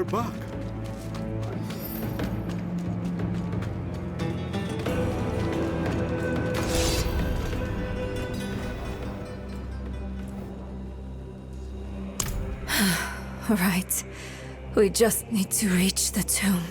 her back. Right. We just need to reach the tomb.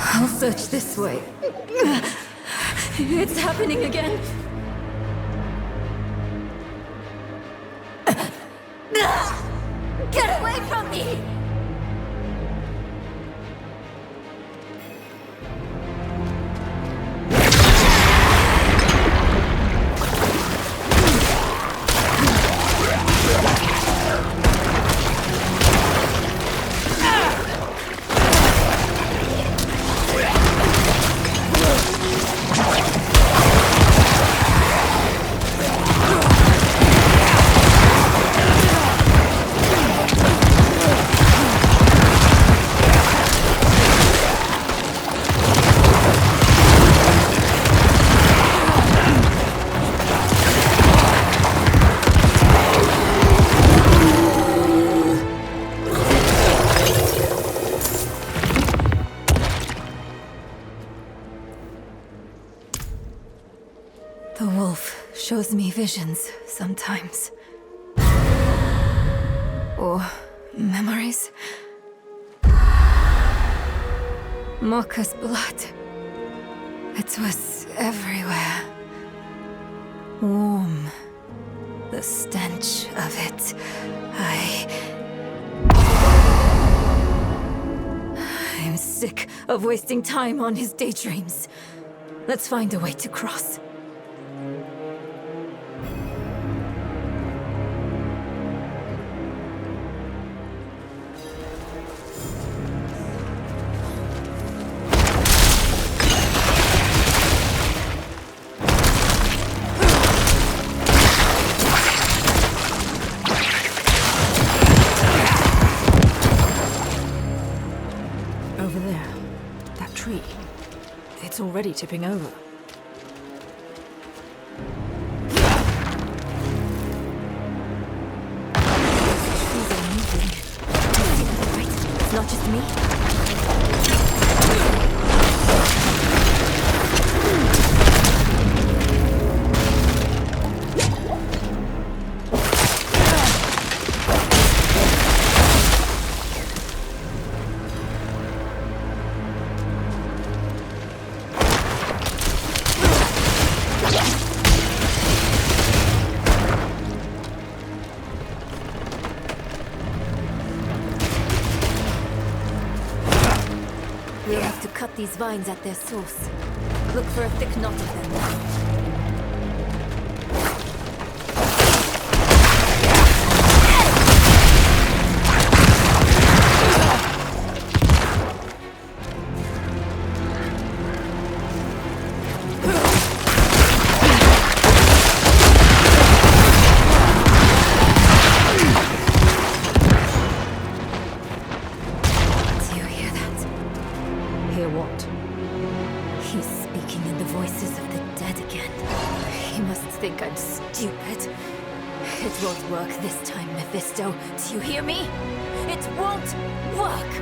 I'll search this way. It's happening again. Get away from me! The wolf shows me visions sometimes. Or memories. Mocha's blood. It was everywhere. Warm. The stench of it. I'm sick of wasting time on his daydreams. Let's find a way to cross. Over there. That tree. It's already tipping over. Trees are moving. It's not just me. cut these vines at their source. Look for a thick knot of them. Do you hear me? It won't work!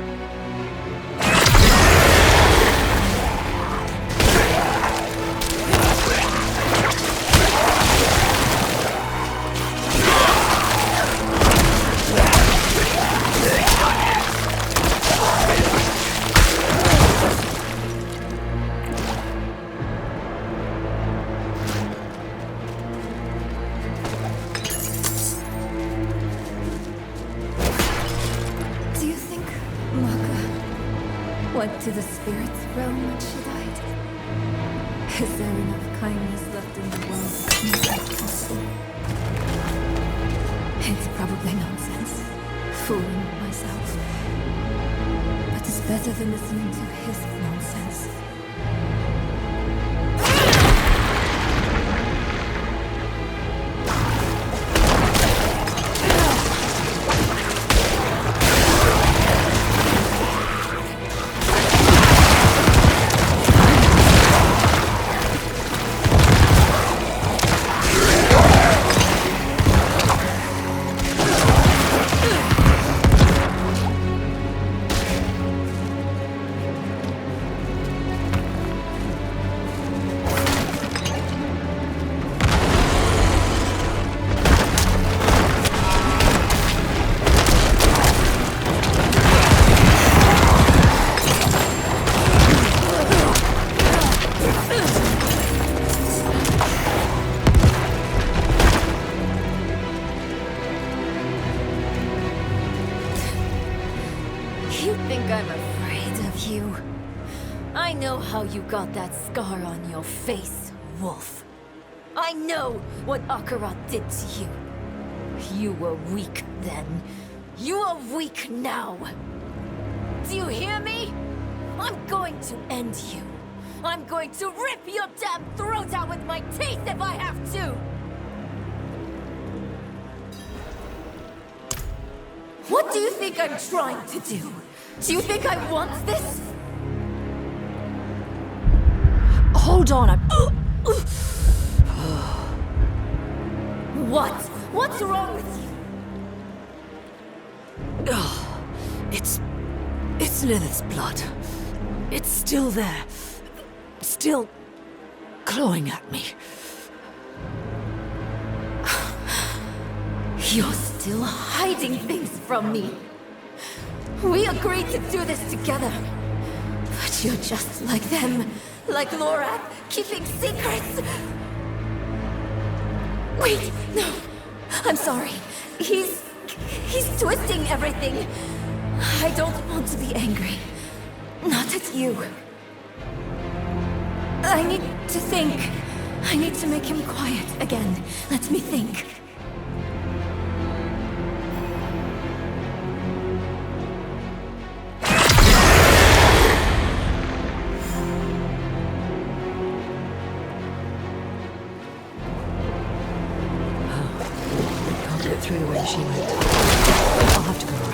Went to the spirit's realm when she died. Is there enough kindness left in the world to make that possible? It's probably nonsense. Fooling myself. But it's better than listening to his nonsense. How you got that scar on your face, Wolf. I know what Akarat did to you. You were weak then. You are weak now. Do you hear me? I'm going to end you. I'm going to rip your damn throat out with my teeth if I have to! What do you think I'm trying to do? Do you think I want this? Hold on, What? What's wrong with you? It's Lilith's blood. It's still there. Still clawing at me. You're still hiding things from me. We agreed to do this together. But you're just like them. Like Lorath, keeping secrets! Wait, no! I'm sorry. He's twisting everything. I don't want to be angry. Not at you. I need to think. I need to make him quiet again. Let me think. Through the way she went. I'll have to go around.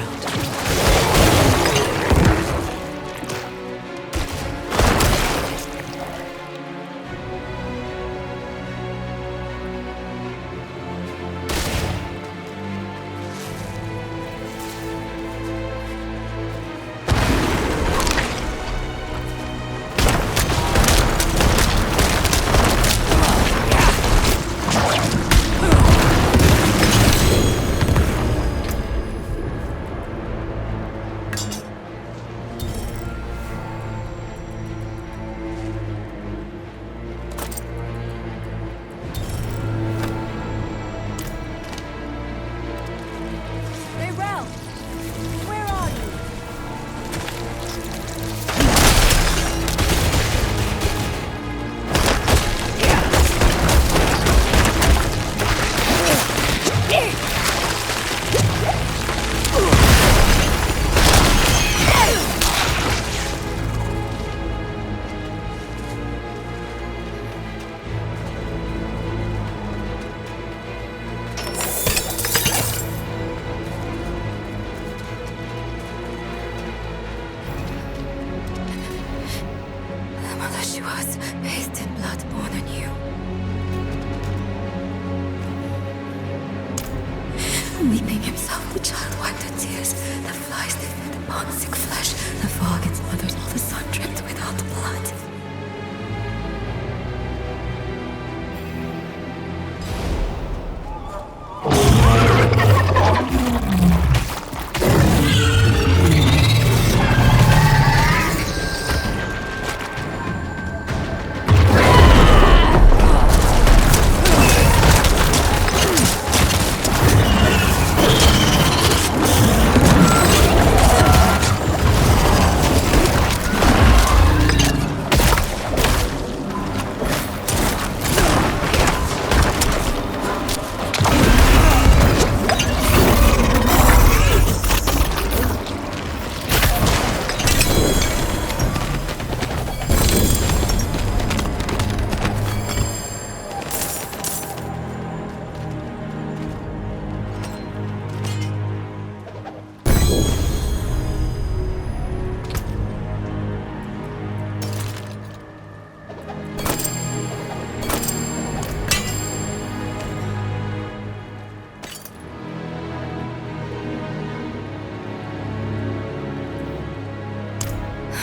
Weeping himself, the child wiped the tears, the flies thickened upon sick flesh, the fog its mother's all the sun dripped without blood.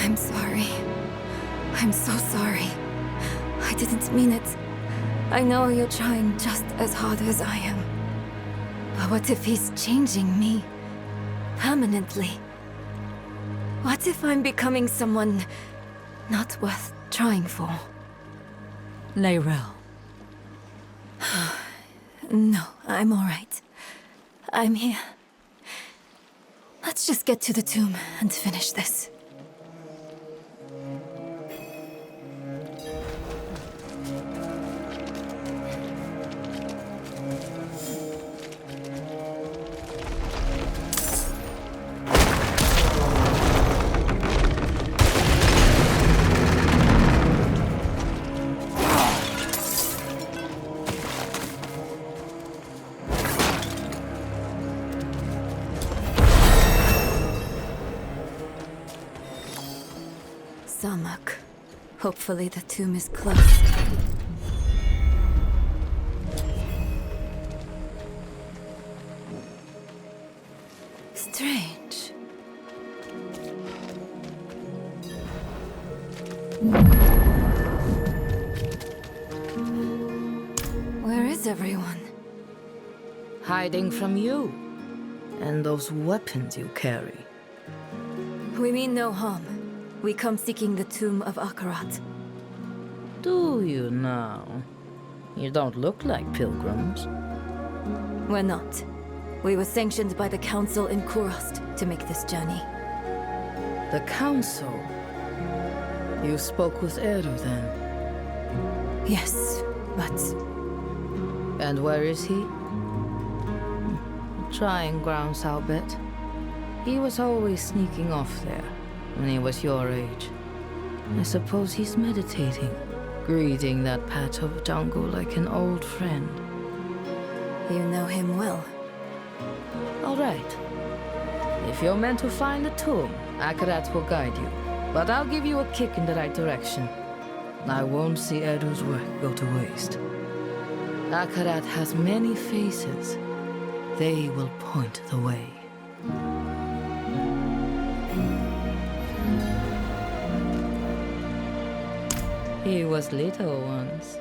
I'm sorry. I'm so sorry. I didn't mean it. I know you're trying just as hard as I am. But what if he's changing me? Permanently? What if I'm becoming someone not worth trying for? Layrel. No, I'm alright. I'm here. Let's just get to the tomb and finish this. Samak. Hopefully the tomb is close. Strange. Where is everyone? Hiding from you. And those weapons you carry. We mean no harm. We come seeking the tomb of Akarat. Do you now? You don't look like pilgrims. We're not. We were sanctioned by the Council in Kurost to make this journey. The Council? You spoke with Eru then? Yes, but... And where is he? Trying grounds, I'll bet. He was always sneaking off there when he was your age. I suppose he's meditating, greeting that patch of jungle like an old friend. You know him well. All right. If you're meant to find the tomb, Akarat will guide you. But I'll give you a kick in the right direction. I won't see Edu's work go to waste. Akarat has many faces. They will point the way. He was little once.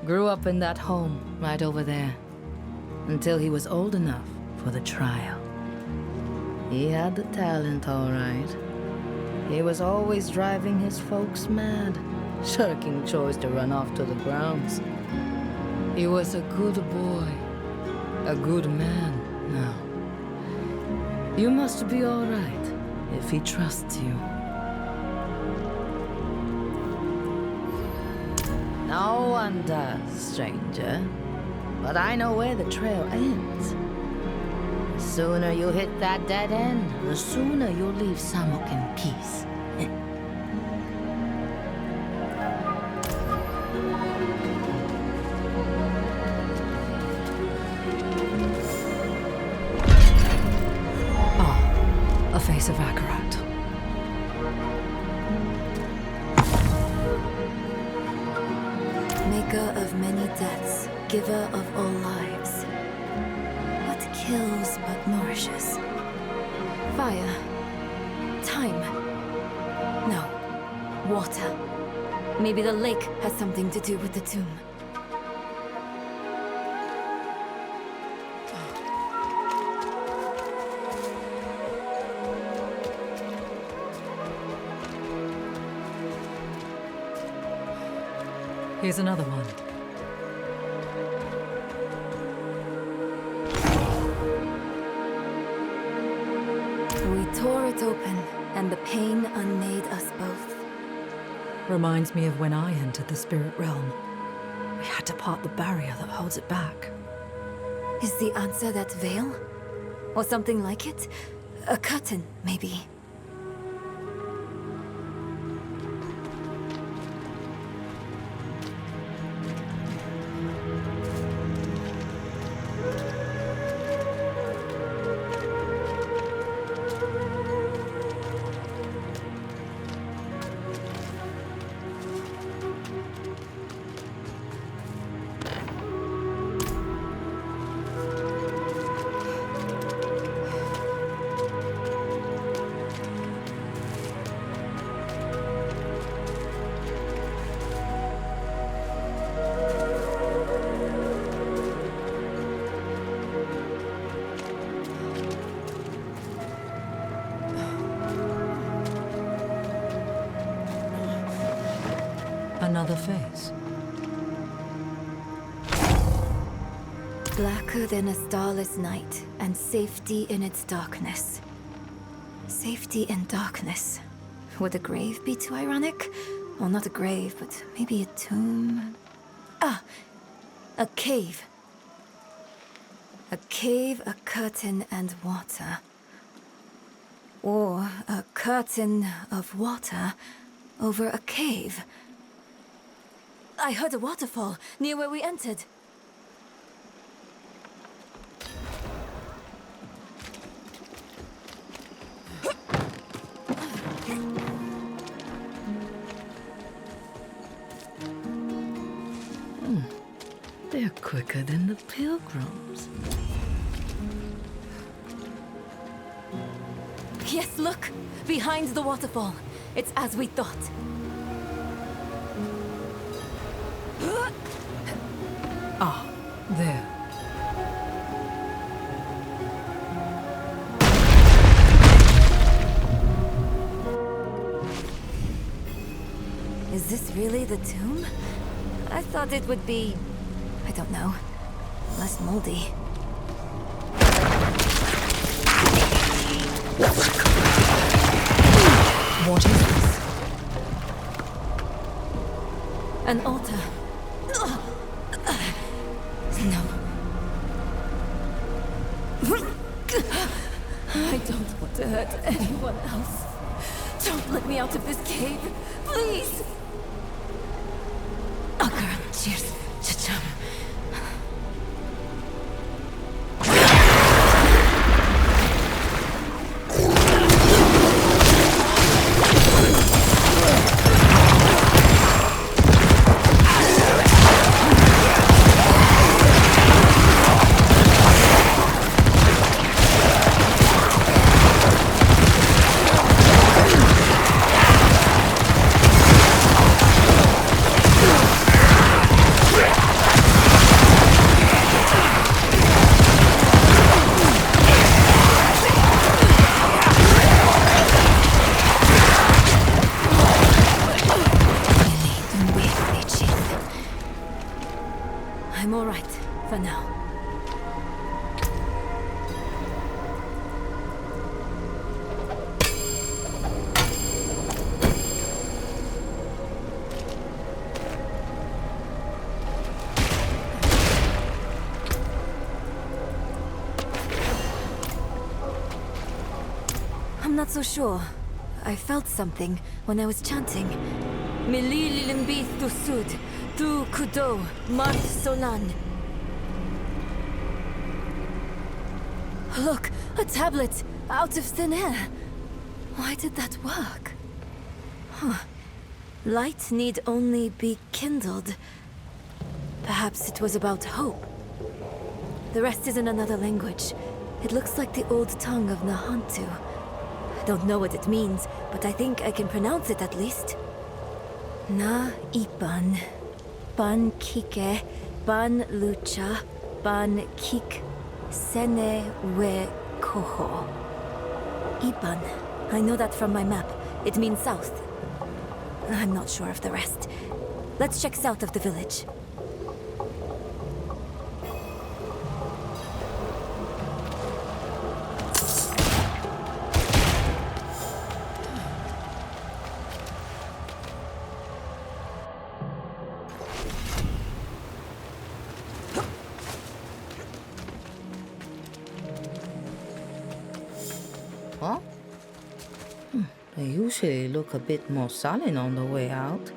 Grew up in that home right over there. Until he was old enough for the trial. He had the talent, all right. He was always driving his folks mad, shirking chores to run off to the grounds. He was a good boy, a good man now. You must be all right if he trusts you. No one does, stranger. But I know where the trail ends. The sooner you hit that dead end, the sooner you'll leave Samok in peace. A face of Akarat. Maker of many deaths, giver of all lives. What kills but nourishes. Fire. Time. No. Water. Maybe the lake has something to do with the tomb. Here's another one. We tore it open, and the pain unmade us both. Reminds me of when I entered the spirit realm. We had to part the barrier that holds it back. Is the answer that veil? Or something like it? A curtain, maybe. Another face. Blacker than a starless night, and safety in its darkness. Safety in darkness. Would a grave be too ironic? Well, not a grave, but maybe a tomb. Ah! A cave. A cave, a curtain, and water. Or a curtain of water over a cave. I heard a waterfall near where we entered. They're quicker than the pilgrims. Yes, look! Behind the waterfall. It's as we thought. Ah, there. Is this really the tomb? I thought it would be, I don't know, less moldy. What is this? An altar. No. I don't want to hurt anyone else. Don't let me out of this cave, please! Cheers. Cha-chum. I'm all right for now. I'm not so sure. I felt something when I was chanting. Milililimbi Thusud, Tu Kudo, Mart Solan. Look, a tablet out of thin air. Why did that work? Huh. Light need only be kindled. Perhaps it was about hope. The rest is in another language. It looks like the old tongue of Nahantu. I don't know what it means, but I think I can pronounce it at least. Na ipan, ban kike, ban lucha, ban kik, sene we koho. Ipan. I know that from my map. It means south. I'm not sure of the rest. Let's check south of the village. Huh? They usually look a bit more sullen on the way out.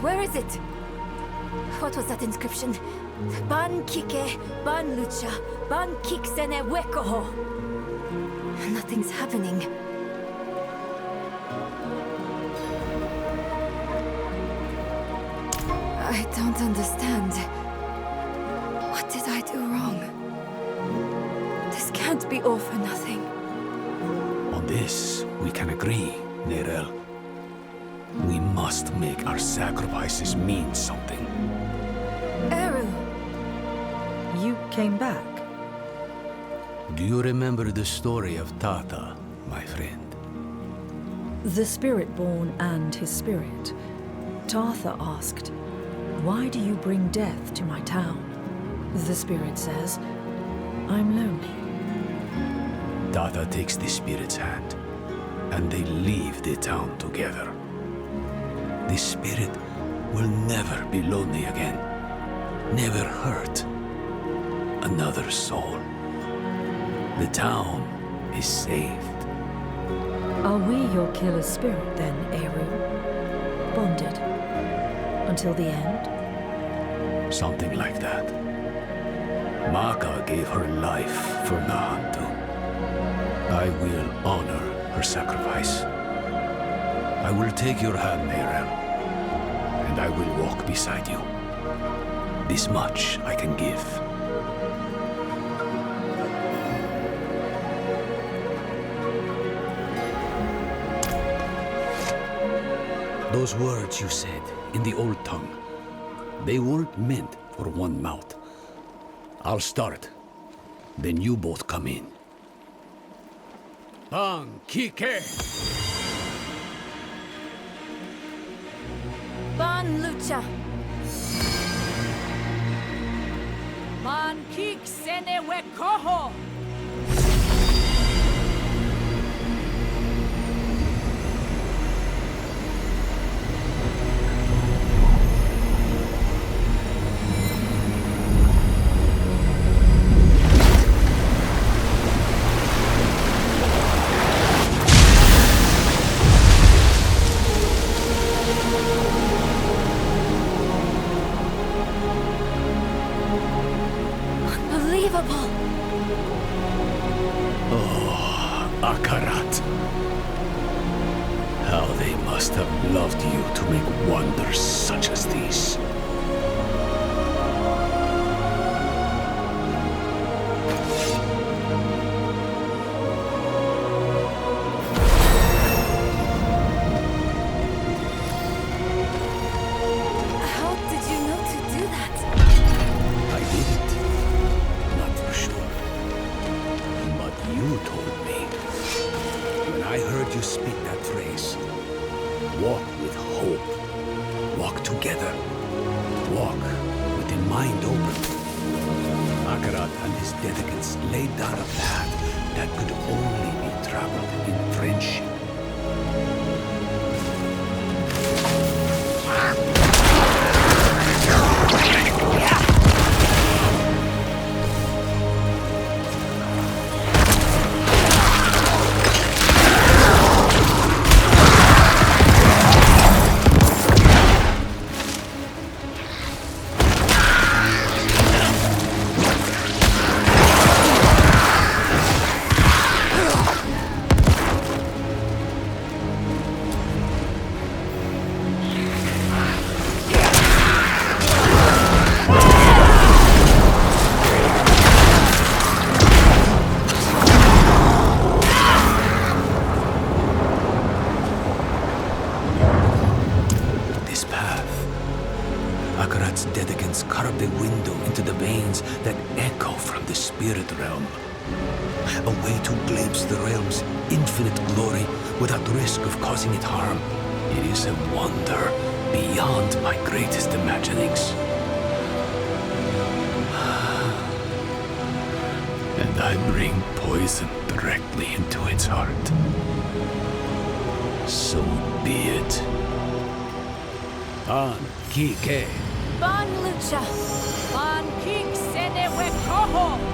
Where is it? What was that inscription? Ban kike, ban lucha, ban kik sene wekoho. Nothing's happening. I don't understand. What did I do wrong? This can't be all for nothing. On this, we can agree, Nerel. We must make our sacrifices mean something. Eru! You came back? Do you remember the story of Tata, my friend? The Spirit-born and his spirit. Tartha asked, "Why do you bring death to my town?" The spirit says, "I'm lonely." Tata takes the spirit's hand, and they leave the town together. The spirit will never be lonely again, never hurt another soul. The town is saved. Are we your killer spirit then, Eru? Bonded? Until the end? Something like that. Maka gave her life for Nahantu. I will honor her sacrifice. I will take your hand, Nerel, and I will walk beside you. This much I can give. Those words you said in the old tongue, they weren't meant for one mouth. I'll start, then you both come in. Bang Kike! Ban lucha! Man kik sene wekoho. Unbelievable! Akarat. How they must have loved you to make wonders such as these. How did you know to do that? I didn't. Not for sure. But you told me. When I heard you speak that phrase, walk with hope. Walk together. Walk with the mind open. Akarat and his dedicants laid down a path that could only be traveled in friendship. Carved a window into the veins that echo from the spirit realm. A way to glimpse the realm's infinite glory without risk of causing it harm. It is a wonder beyond my greatest imaginings. And I bring poison directly into its heart. So be it. An Kike. Ban Lucha! Ban King Sene Wekoho!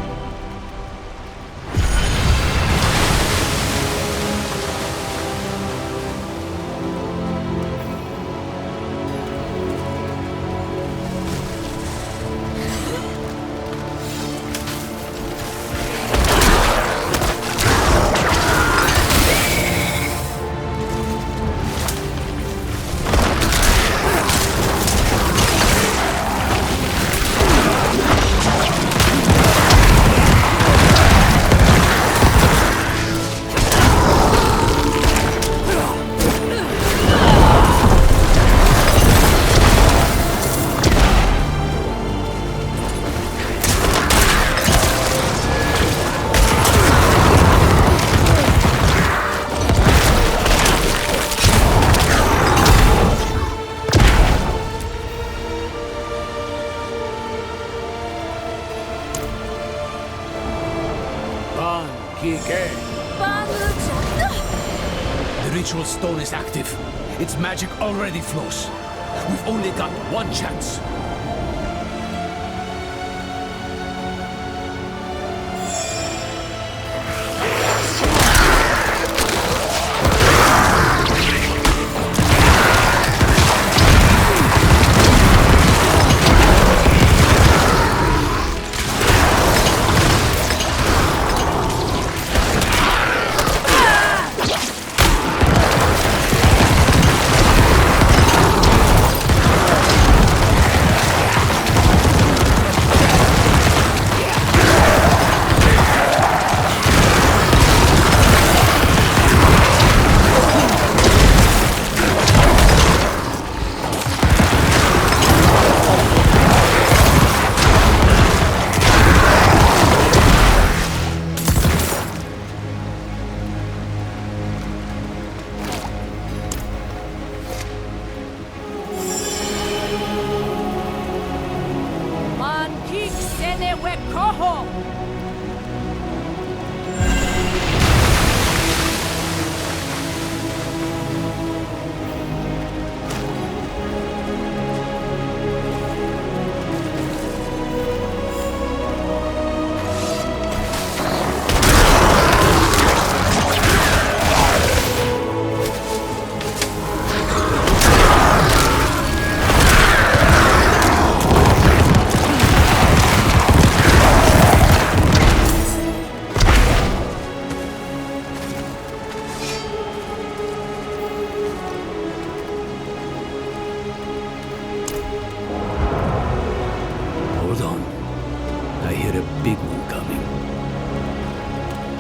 The ritual stone is active. Its magic already flows. We've only got one chance.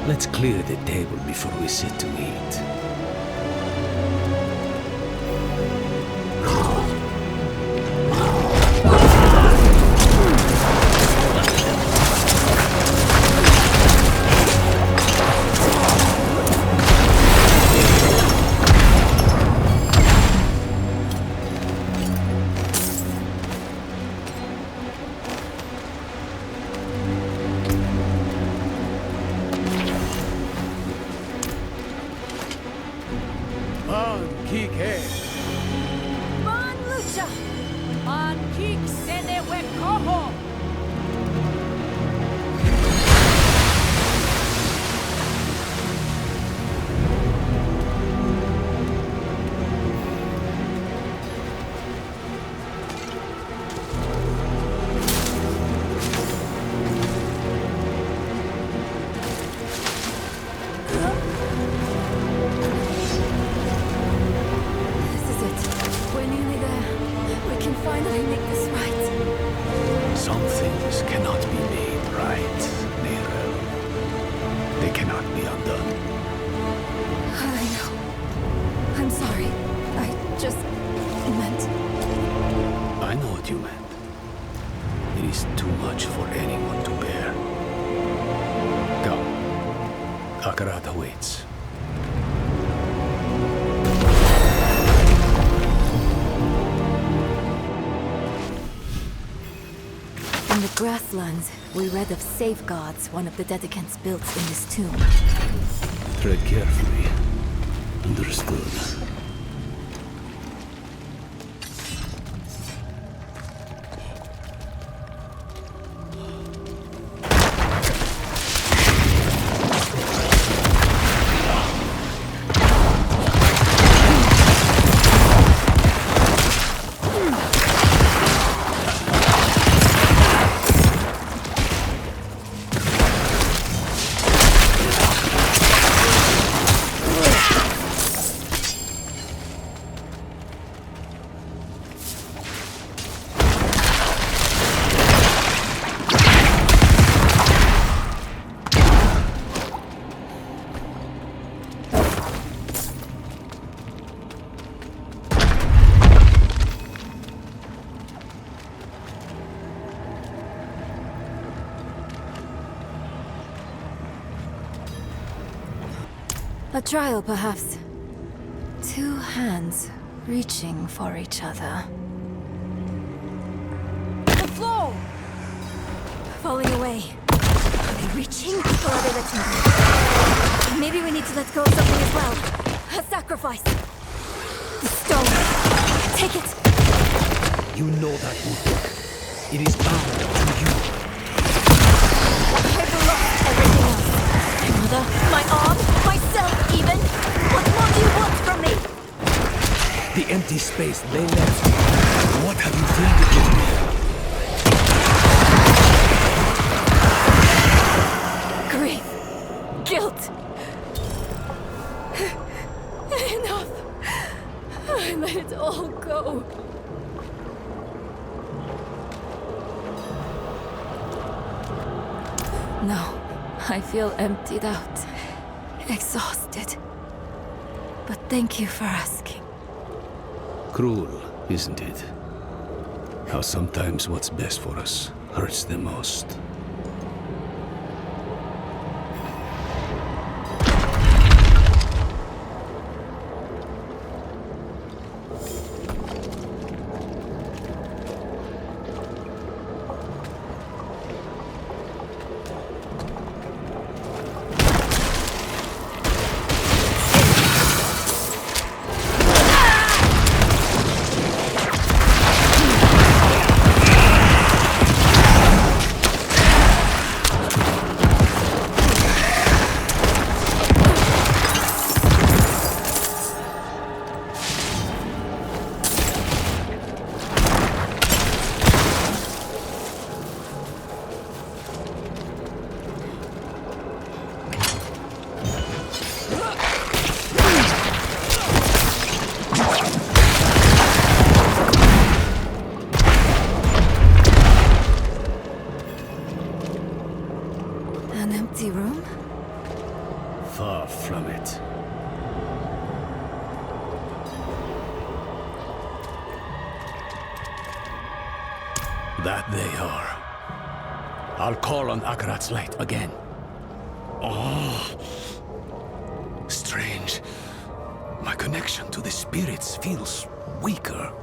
Let's clear the table before we sit to eat. Akarat awaits. In the grasslands, we read of safeguards one of the dedicants built in this tomb. Tread carefully. Understood. A trial, perhaps. Two hands reaching for each other. The floor! Falling away. Are they reaching, or are they letting go? Maybe we need to let go of something as well. A sacrifice. The stone. Take it. You know that would work. It is bound to you. I've lost everything else. My mother, my arm, myself even. What more do you want from me? The empty space they left. What have you filled it with? Grief. Guilt. Enough. I let it all go. No, I feel emptied out. Exhausted. But thank you for asking. Cruel, isn't it? How sometimes what's best for us hurts the most. An empty room? Far from it. That they are. I'll call on Akarat's light again. Oh, strange. My connection to the spirits feels weaker.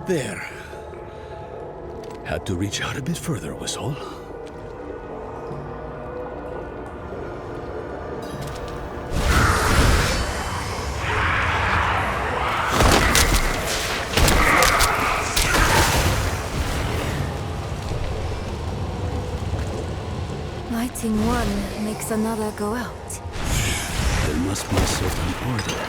There. Had to reach out a bit further, was all. Lighting one makes another go out. There must be a certain order.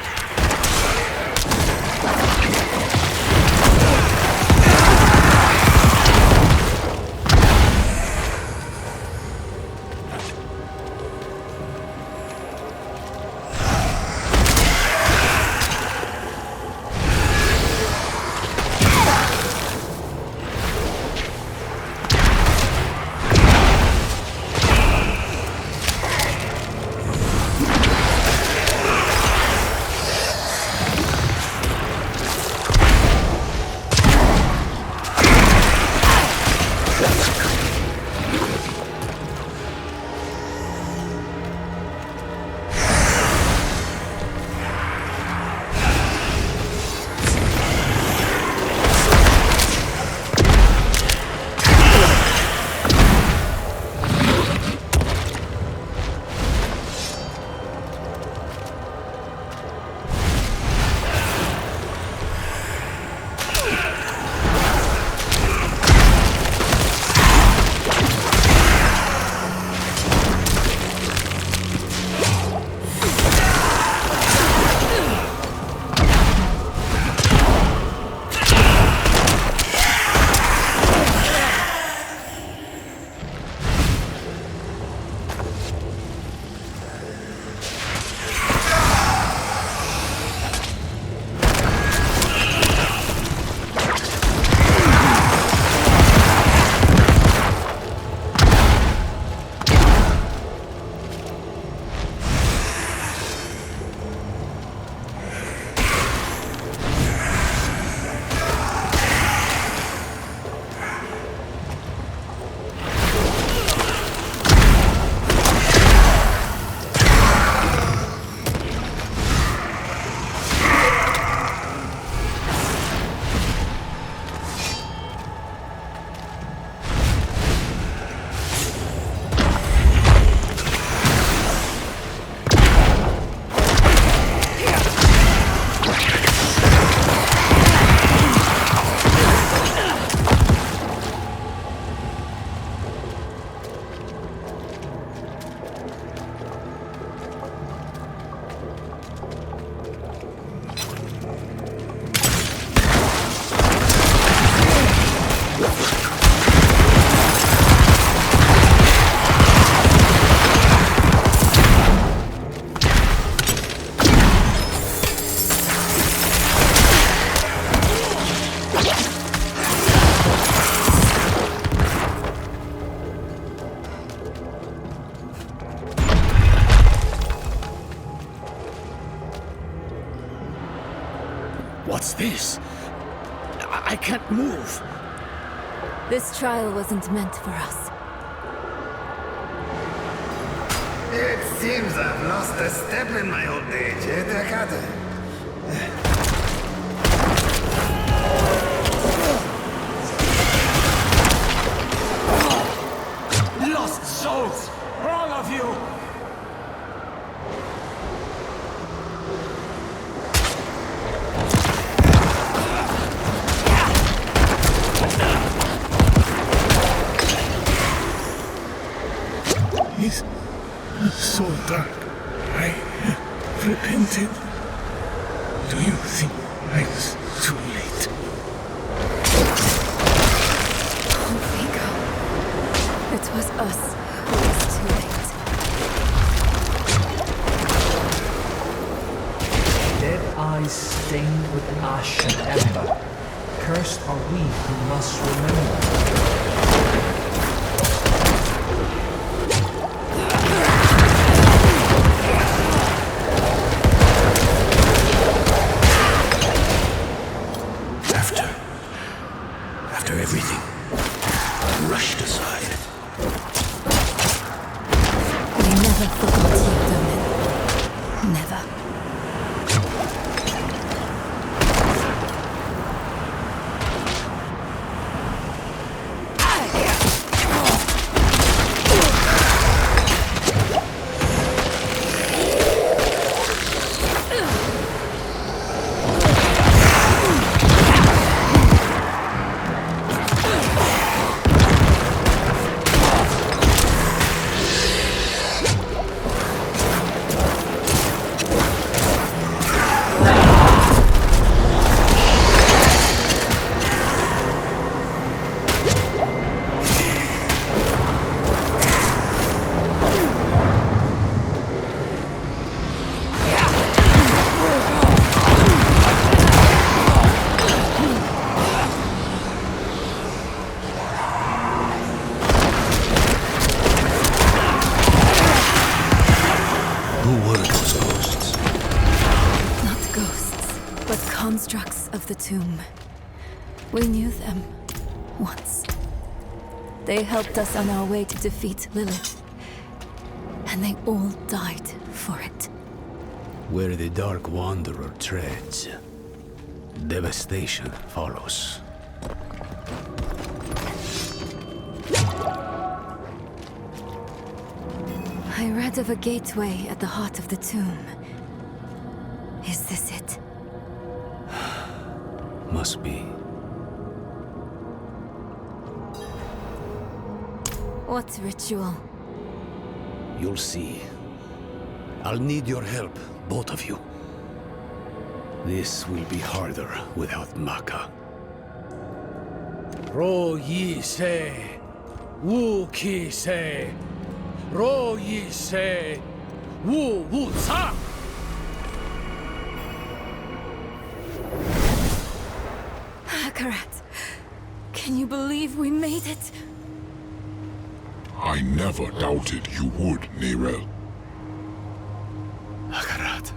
can't move. This trial wasn't meant for us. It seems I've lost a step in my old age, eh, Tarjeta? Lost souls! All of you! It's so dark. I repented. Do you think I was too late? Oh, Vigo. It was us who was too late. Dead eyes stained with ash and ember. Cursed are we who must remember. After everything rushed aside. We never forgot you, Domin. Never. Constructs of the tomb. We knew them once. They helped us on our way to defeat Lilith. And they all died for it. Where the Dark Wanderer treads, devastation follows. I read of a gateway at the heart of the tomb. Is this it? Must be. What ritual? You'll see. I'll need your help, both of you. This will be harder without Maka. Ro yi se, wu ki se, ro yi se, wu wu sa. Akarat, can you believe we made it? I never doubted you would, Nirel. Akarat.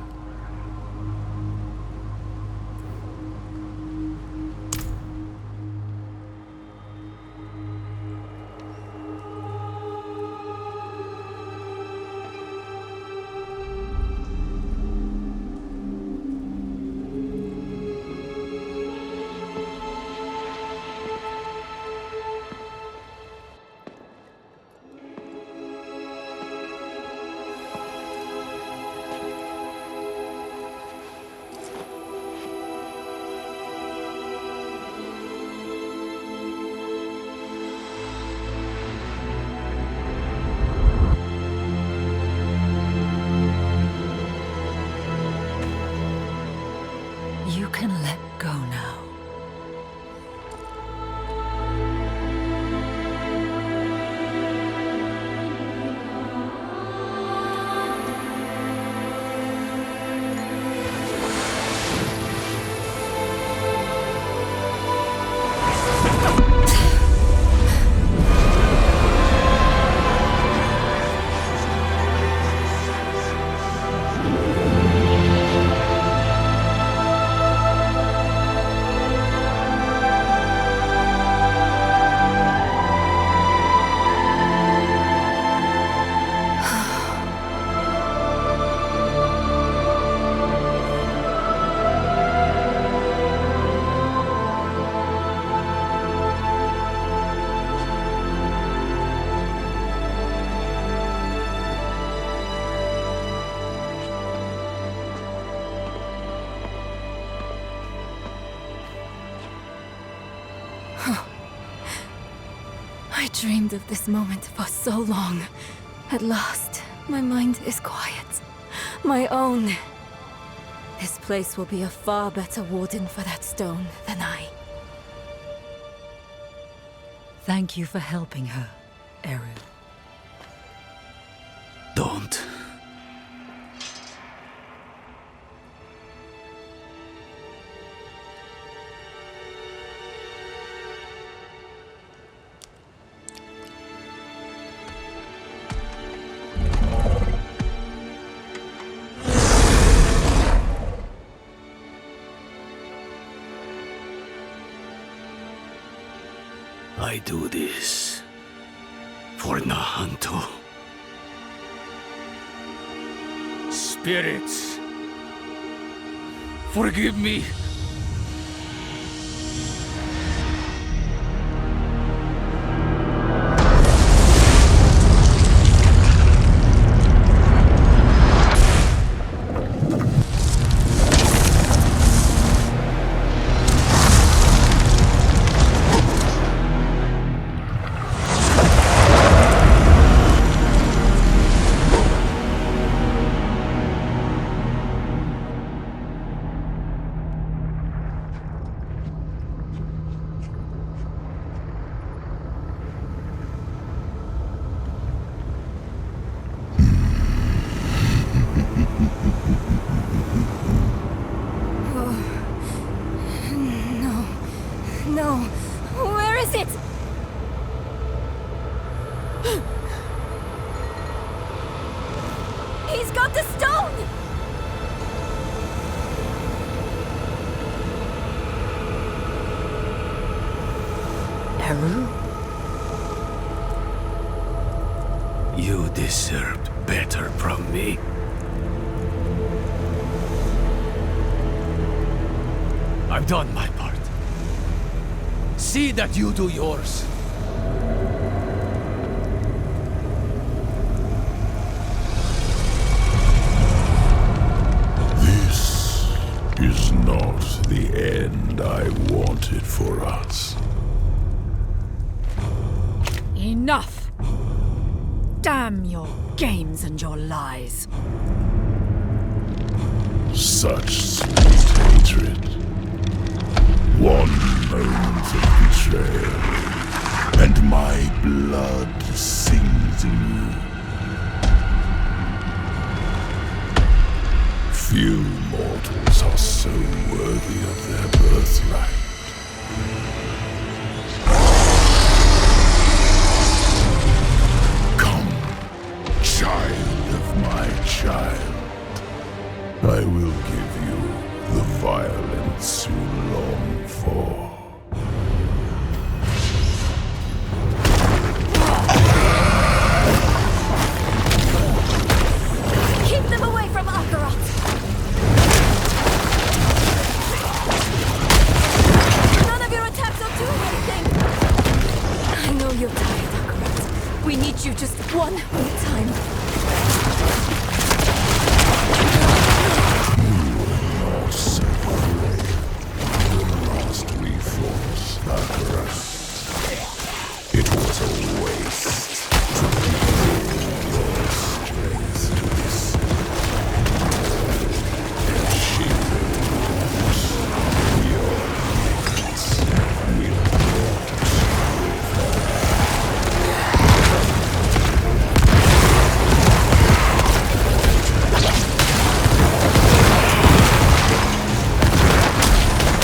I dreamed of this moment for so long. At last, my mind is quiet. My own. This place will be a far better warden for that stone than I. Thank you for helping her, Eru. Don't. I do this for Nahanto. Spirits, forgive me. No. Where is it? He's got the stone! Eru? You deserved better from me. I've done my part. See that you do yours. This is not the end I wanted for us. Enough! Damn your games and your lies. Such sweet hatred. One moment of betrayal, and my blood sings in you. Few mortals are so worthy of their birthright. Come, child of my child. I will give you the violence you long for. Keep them away from Akarat! None of your attacks will do anything! I know you're tired, Akarat. We need you just one more time. Not so brave. The last we fought, Akarat. It was a waste to devote your strength to this. And she will not. Your needs will not with her.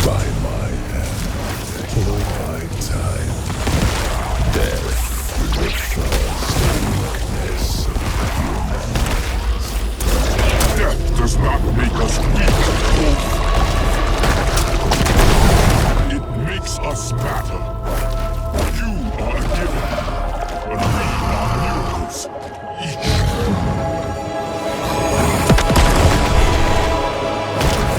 By my hand, or by time, death is the first weakness of humans. Death does not make us weak, Wolf. It makes us matter. You are a given, but we are miracles, each.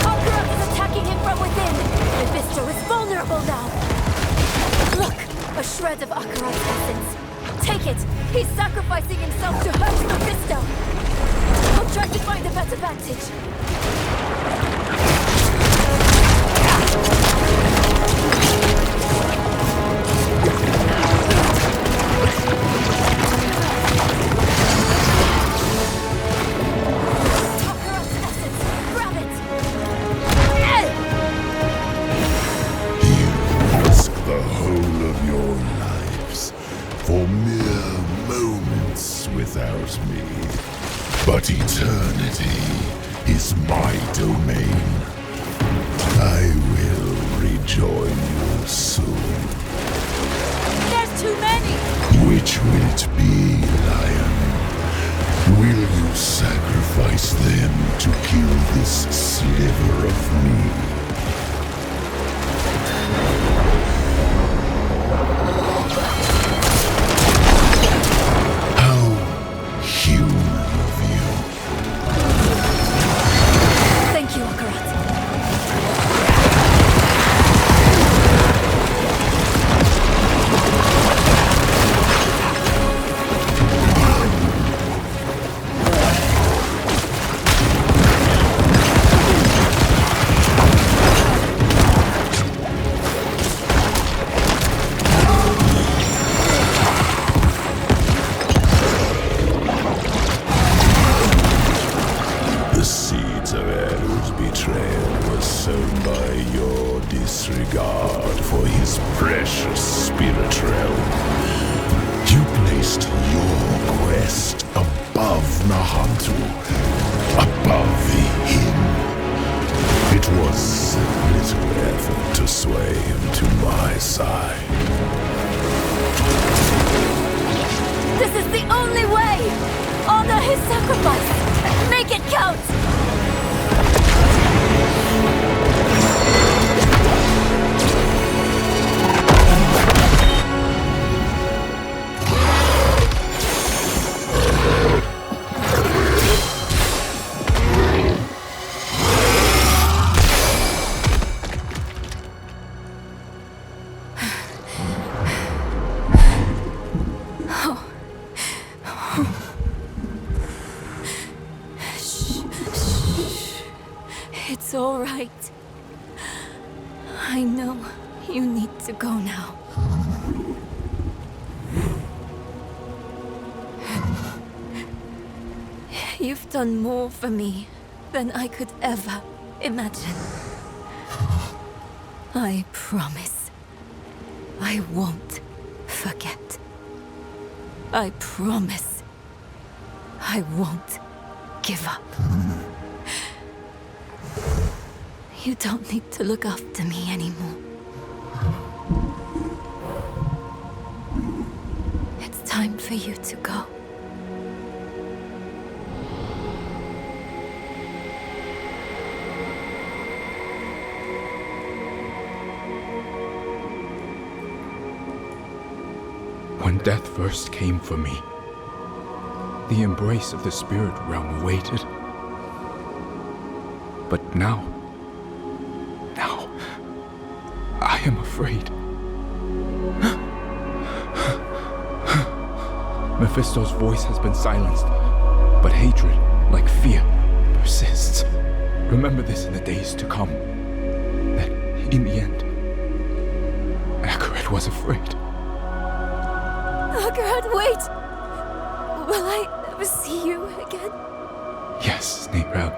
Akarat is attacking him from within! Mephisto is vulnerable now! Look! A shred of Akarat's essence! Take it! He's sacrificing himself to hurt Mephisto! I'll try to find a better vantage! for mere moments without me. But eternity is my domain. I will rejoin you soon. There's too many! Which will it be, Lion? Will you sacrifice them to kill this sliver of me? It's all right. I know you need to go now. You've done more for me than I could ever imagine. I promise I won't forget. I promise I won't give up. You don't need to look after me anymore. It's time for you to go. When death first came for me, the embrace of the spirit realm waited. But now, I am afraid. Mephisto's voice has been silenced, but hatred, like fear, persists. Remember this in the days to come, that in the end, Akarat was afraid. Akarat, wait! Will I ever see you again? Yes, Nehram.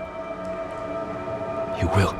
You will.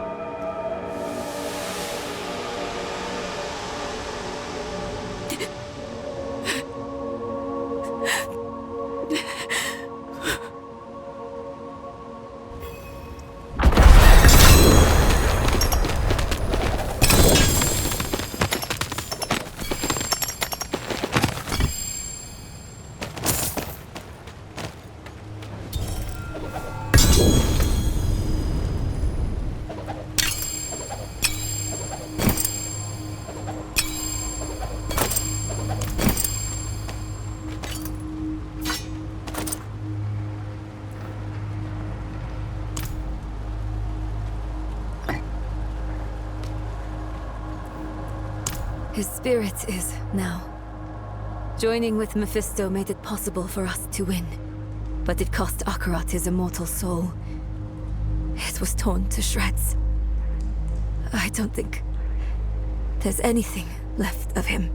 His spirit is now. Joining with Mephisto made it possible for us to win. But it cost Akarat his immortal soul. It was torn to shreds. I don't think there's anything left of him.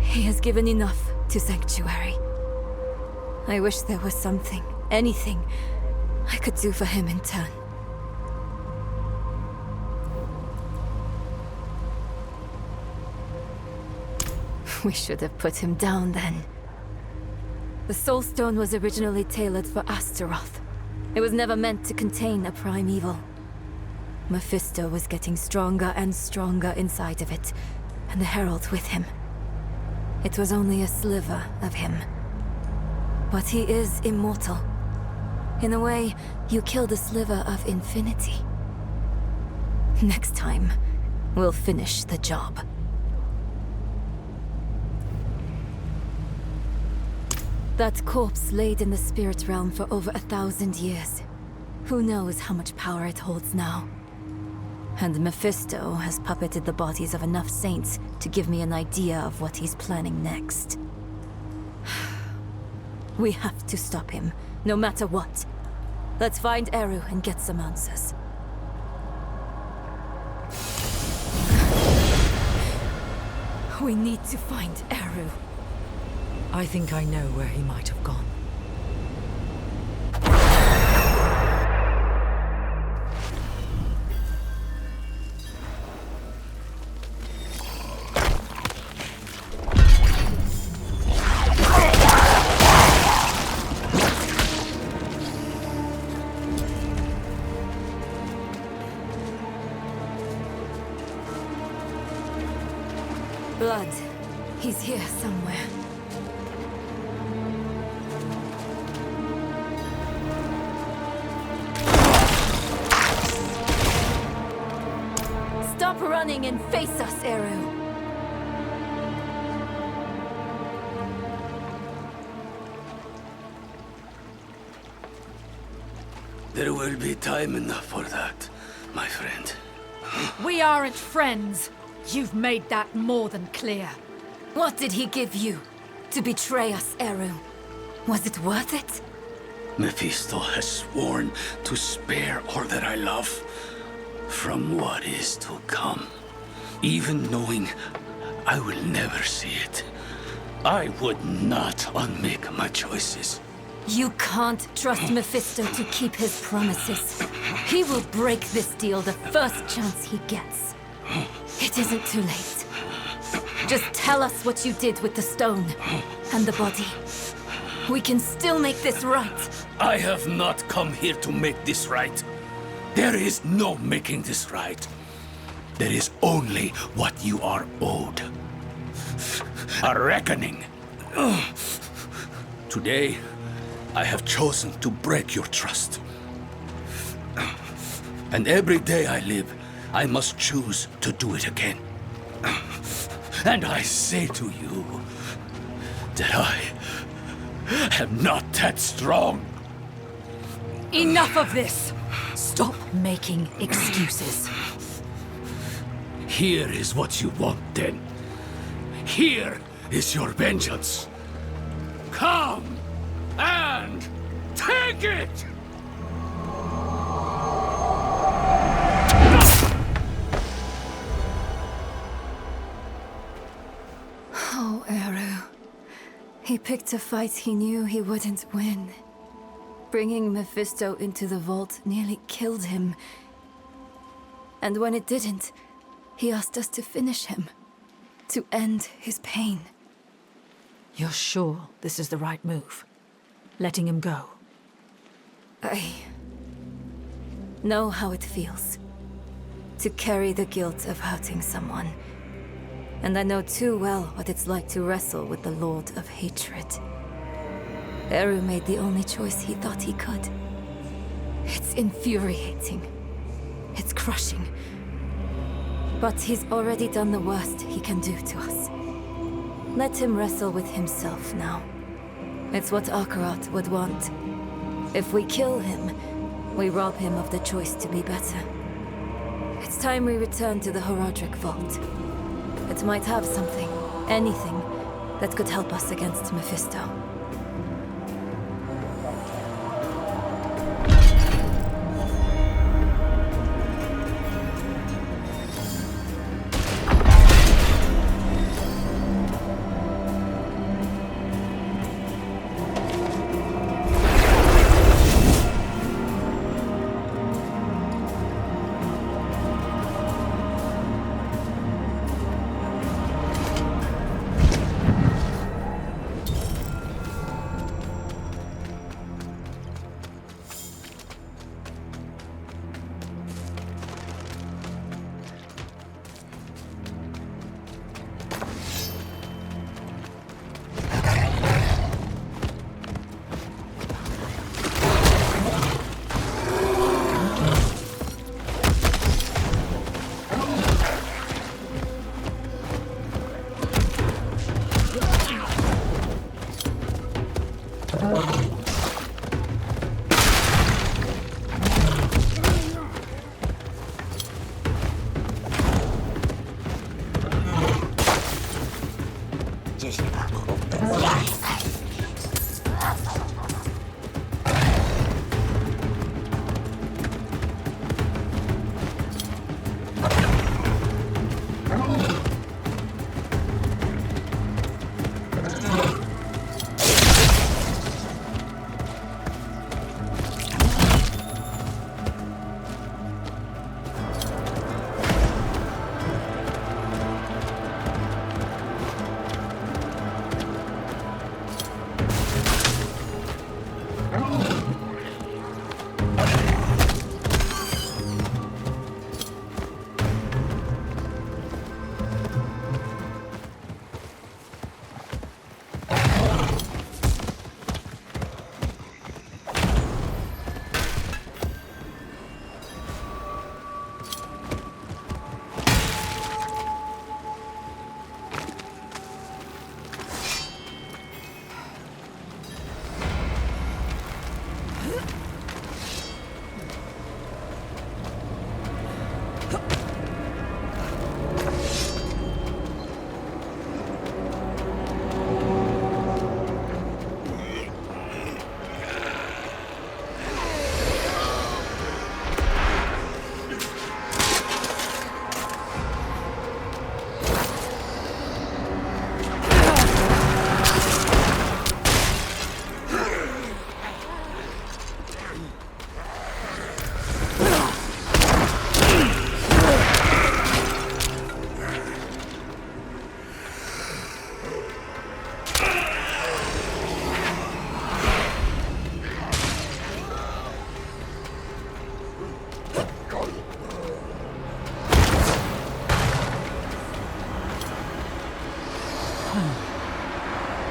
He has given enough to Sanctuary. I wish there was something, anything, I could do for him in turn. We should have put him down then. The Soul Stone was originally tailored for Astaroth. It was never meant to contain a prime evil. Mephisto was getting stronger and stronger inside of it, and the Herald with him. It was only a sliver of him. But he is immortal. In a way, you killed a sliver of infinity. Next time, we'll finish the job. That corpse laid in the spirit realm for over 1,000 years. Who knows how much power it holds now? And Mephisto has puppeted the bodies of enough saints to give me an idea of what he's planning next. We have to stop him, no matter what. Let's find Eru and get some answers. We need to find Eru. I think I know where he might have gone. Blood. He's here somewhere. Stop running and face us, Eru. There will be time enough for that, my friend. We aren't friends. You've made that more than clear. What did he give you to betray us, Eru? Was it worth it? Mephisto has sworn to spare all that I love from what is to come. Even knowing I will never see it, I would not unmake my choices. You can't trust Mephisto to keep his promises. He will break this deal the first chance he gets. It isn't too late. Just tell us what you did with the stone and the body. We can still make this right. I have not come here to make this right. There is no making this right. There is only what you are owed. A reckoning. Today, I have chosen to break your trust. And every day I live, I must choose to do it again. And I say to you that I am not that strong. Enough of this! Stop making excuses. Here is what you want, then. Here is your vengeance. Come and take it! Oh, Eru. He picked a fight he knew he wouldn't win. Bringing Mephisto into the vault nearly killed him. And when it didn't, he asked us to finish him. To end his pain. You're sure this is the right move? Letting him go? I know how it feels. To carry the guilt of hurting someone. And I know too well what it's like to wrestle with the Lord of Hatred. Eru made the only choice he thought he could. It's infuriating. It's crushing. But he's already done the worst he can do to us. Let him wrestle with himself now. It's what Akarat would want. If we kill him, we rob him of the choice to be better. It's time we return to the Horadric Vault. It might have something, anything, that could help us against Mephisto.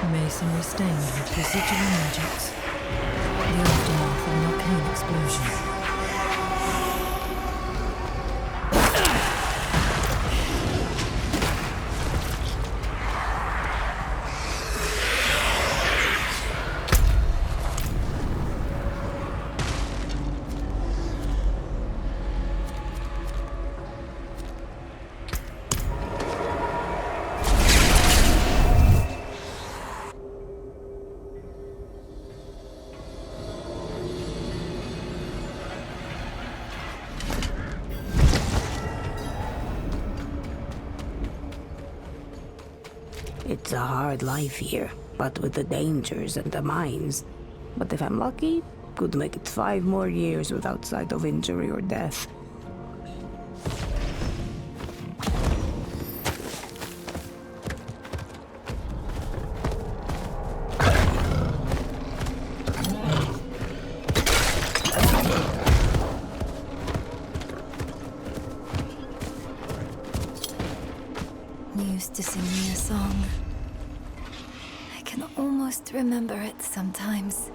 Masonry stained with residual magics. The aftermath of an arcane explosion. It's a hard life here, but with the dangers and the mines. But if I'm lucky, could make it 5 more years without sight of injury or death. Used to sing me a song. I can almost remember it sometimes.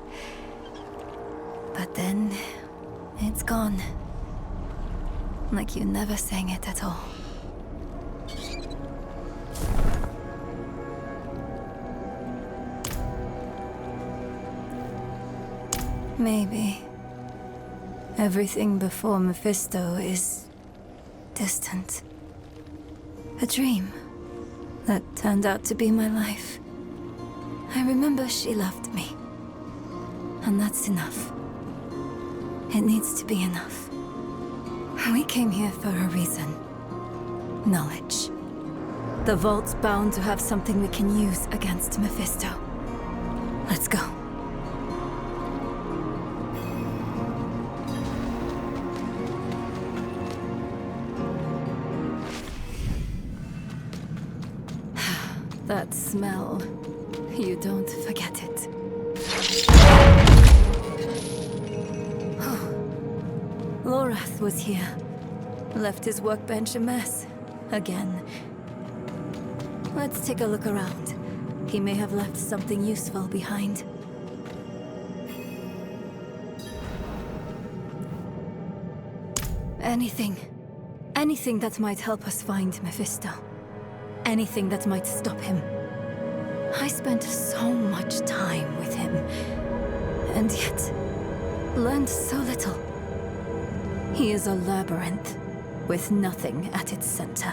But then, it's gone. Like you never sang it at all. Maybe. Everything before Mephisto is distant. A dream that turned out to be my life. I remember she loved me. And that's enough. It needs to be enough. We came here for a reason. Knowledge. The vault's bound to have something we can use against Mephisto. Let's go. That smell. You don't forget it. Lorath was here. Left his workbench a mess. Again. Let's take a look around. He may have left something useful behind. Anything. Anything that might help us find Mephisto. Anything that might stop him. I spent so much time with him, and yet learned so little. He is a labyrinth with nothing at its center.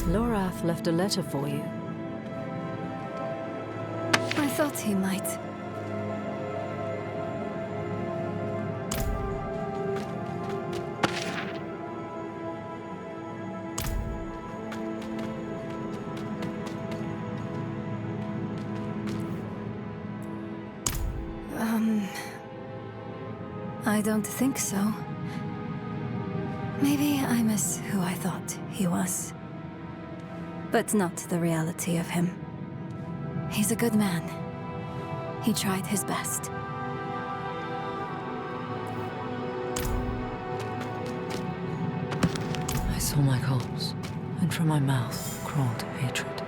Lorath left a letter for you. I thought he might. I don't think so. Maybe I miss who I thought he was. But not the reality of him. He's a good man. He tried his best. I saw my goals, and from my mouth crawled hatred.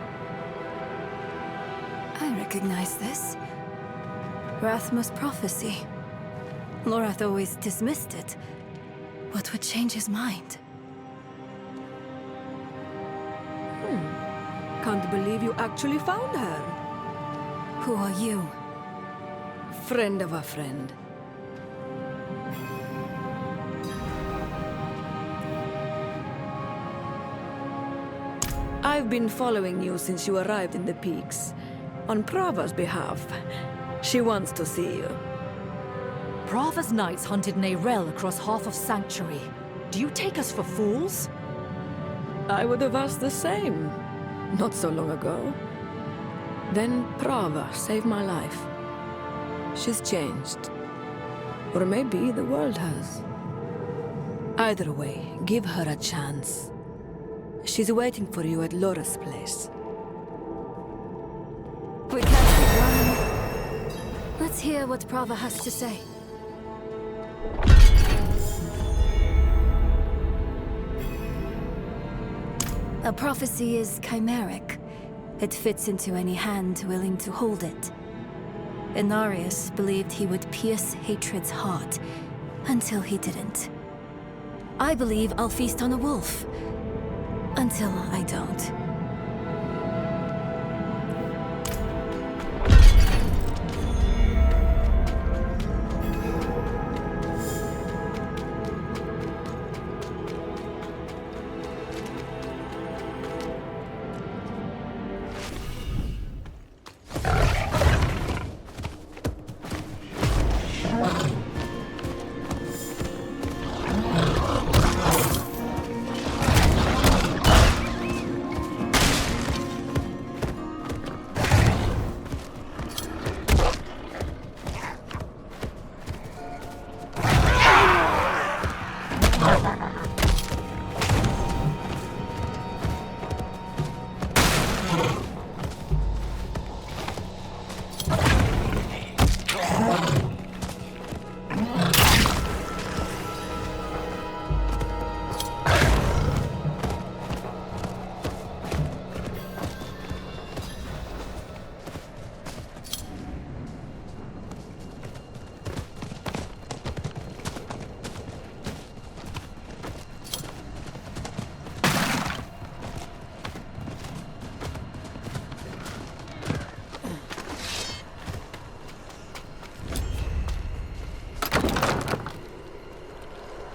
I recognize this. Rathma's prophecy. Lorath always dismissed it. What would change his mind? Can't believe you actually found her. Who are you? Friend of a friend. I've been following you since you arrived in the peaks. On Prava's behalf. She wants to see you. Prava's knights hunted Neyrel across half of Sanctuary. Do you take us for fools? I would have asked the same. Not so long ago. Then Prava saved my life. She's changed. Or maybe the world has. Either way, give her a chance. She's waiting for you at Laura's place. We can't keep running. Let's hear what Prava has to say. A prophecy is chimeric. It fits into any hand willing to hold it. Inarius believed he would pierce hatred's heart, until he didn't. I believe I'll feast on a wolf, until I don't.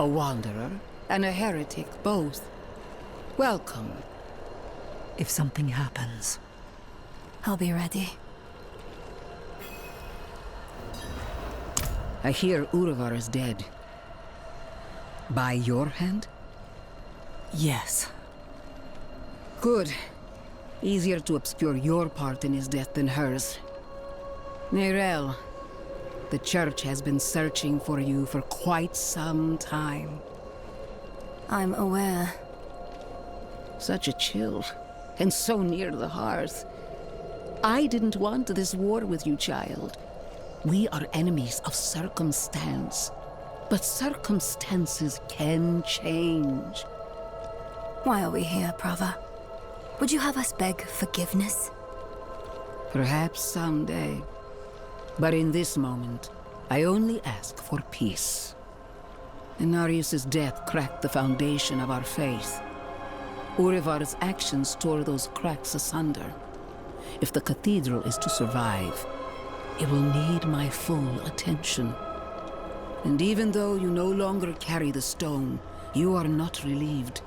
A wanderer and a heretic both. Welcome. If something happens, I'll be ready. I hear Urvar is dead. By your hand? yes. Good. Easier to obscure your part in his death than hers. Neyrel, the Church has been searching for you for quite some time. I'm aware. Such a chill, and so near the hearth. I didn't want this war with you, child. We are enemies of circumstance. But circumstances can change. Why are we here, Prava? Would you have us beg forgiveness? Perhaps someday. But in this moment, I only ask for peace. Inarius' death cracked the foundation of our faith. Urivar's actions tore those cracks asunder. If the cathedral is to survive, it will need my full attention. And even though you no longer carry the stone, you are not relieved.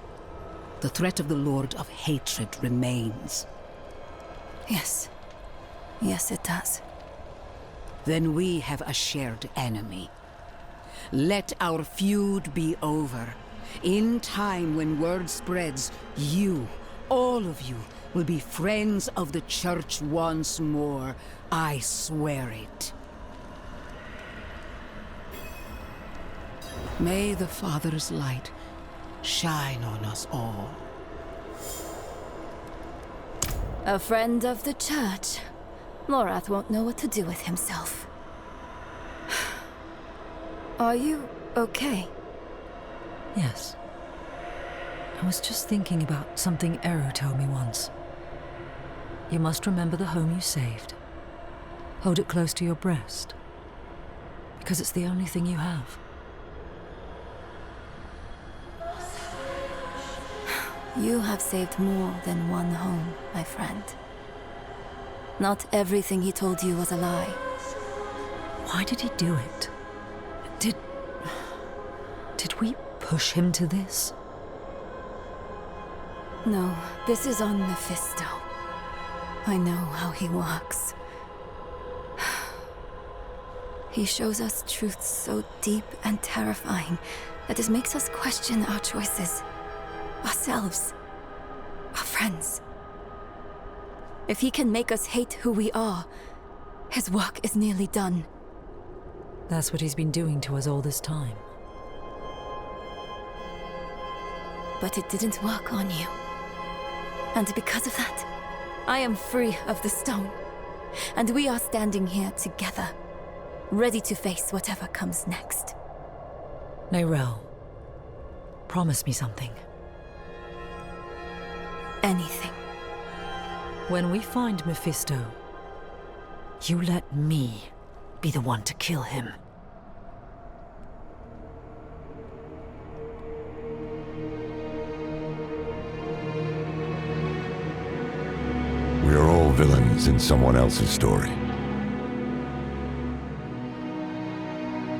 The threat of the Lord of Hatred remains. Yes. Yes, it does. Then we have a shared enemy. Let our feud be over. In time, when word spreads, you, all of you, will be friends of the Church once more. I swear it. May the Father's light shine on us all. A friend of the Church. Lorath won't know what to do with himself. Are you okay? Yes. I was just thinking about something Eru told me once. You must remember the home you saved. Hold it close to your breast. Because it's the only thing you have. You have saved more than one home, my friend. Not everything he told you was a lie. Why did he do it? Did we push him to this? No, this is on Mephisto. I know how he works. He shows us truths so deep and terrifying that it makes us question our choices, ourselves, our friends. If he can make us hate who we are, his work is nearly done. That's what he's been doing to us all this time. But it didn't work on you. And because of that, I am free of the stone. And we are standing here together, ready to face whatever comes next. Neyrelle, promise me something. Anything. When we find Mephisto, you let me be the one to kill him. We are all villains in someone else's story.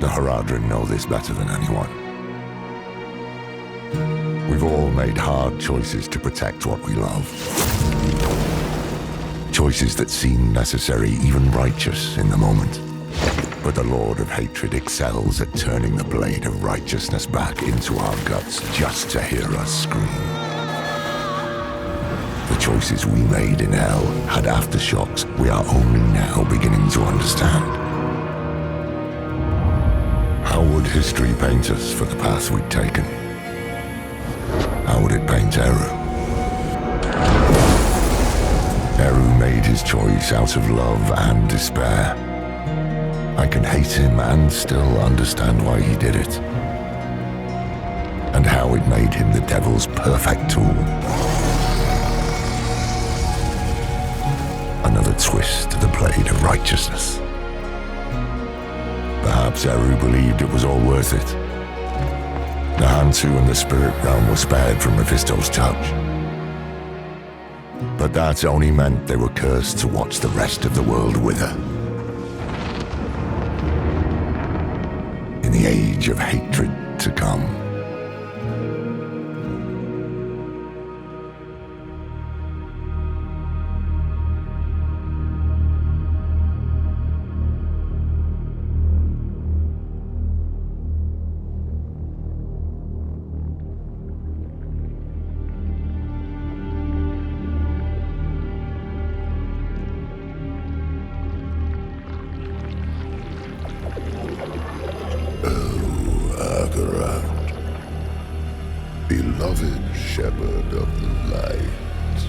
The Haradrim know this better than anyone. We've all made hard choices to protect what we love. Choices that seem necessary, even righteous in the moment. But the Lord of Hatred excels at turning the blade of righteousness back into our guts just to hear us scream. The choices we made in hell had aftershocks we are only now beginning to understand. How would history paint us for the path we'd taken? How would it paint Eru? Eru made his choice out of love and despair. I can hate him and still understand why he did it. And how it made him the devil's perfect tool. Another twist to the blade of righteousness. Perhaps Eru believed it was all worth it. The Hantu and the spirit realm were spared from Mephisto's touch. But that only meant they were cursed to watch the rest of the world wither. In the age of hatred to come. Beloved shepherd of the light,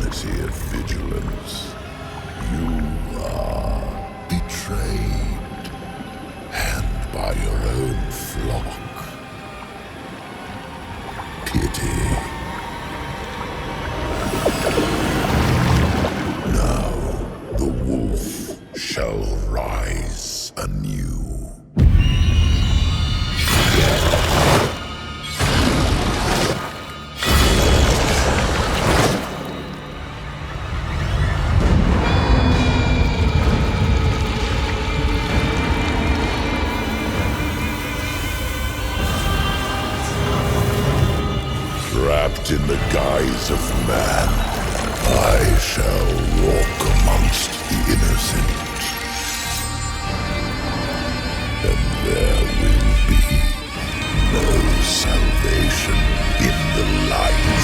eternity of vigilance. You are betrayed, and by your own flock. Pity. Now the wolf shall rise anew. Wrapped in the guise of man, I shall walk amongst the innocent. And there will be no salvation in the light.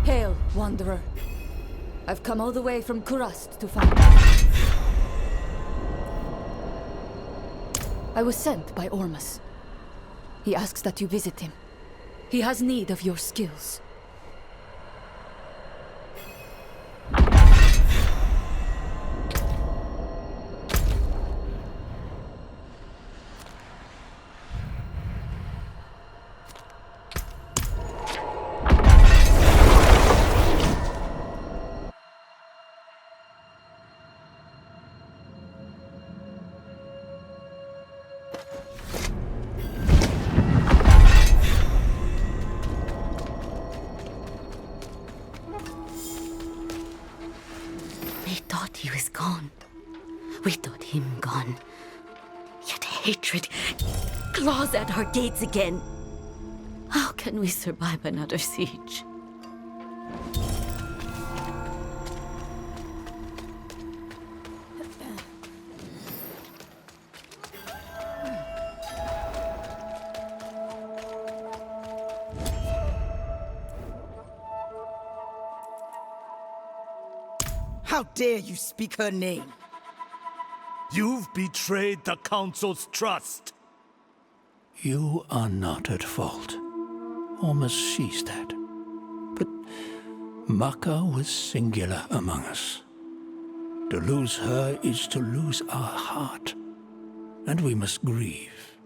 Hail, Wanderer. I've come all the way from Kurast to find you. I was sent by Ormus. He asks that you visit him. He has need of your skills. He was gone. We thought him gone. Yet hatred claws at our gates again. How can we survive another siege? How dare you speak her name? You've betrayed the Council's trust. You are not at fault. Ormus sees that. But Maka was singular among us. To lose her is to lose our heart, and we must grieve.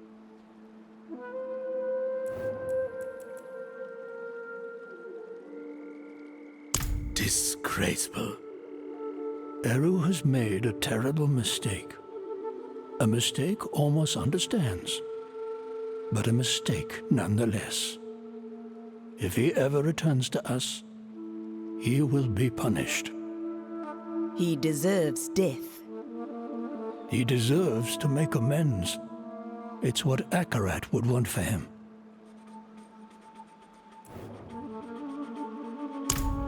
Disgraceful. Eru has made a terrible mistake. A mistake Ormus understands, but a mistake nonetheless. If he ever returns to us, he will be punished. He deserves death. He deserves to make amends. It's what Akarat would want for him.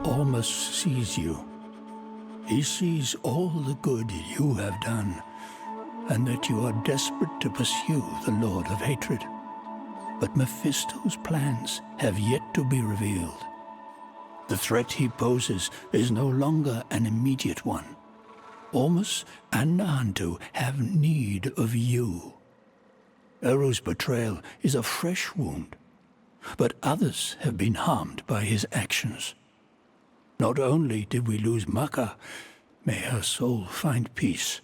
Ormus sees you. He sees all the good you have done, and that you are desperate to pursue the Lord of Hatred. But Mephisto's plans have yet to be revealed. The threat he poses is no longer an immediate one. Ormus and Nahantu have need of you. Eru's betrayal is a fresh wound, but others have been harmed by his actions. Not only did we lose Maka, may her soul find peace,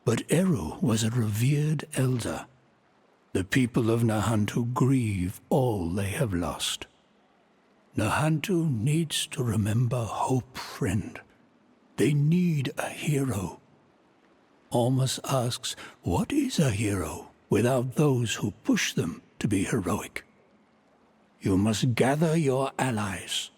but Eru was a revered elder. The people of Nahantu grieve all they have lost. Nahantu needs to remember hope, friend. They need a hero. Ormus asks, what is a hero without those who push them to be heroic? You must gather your allies.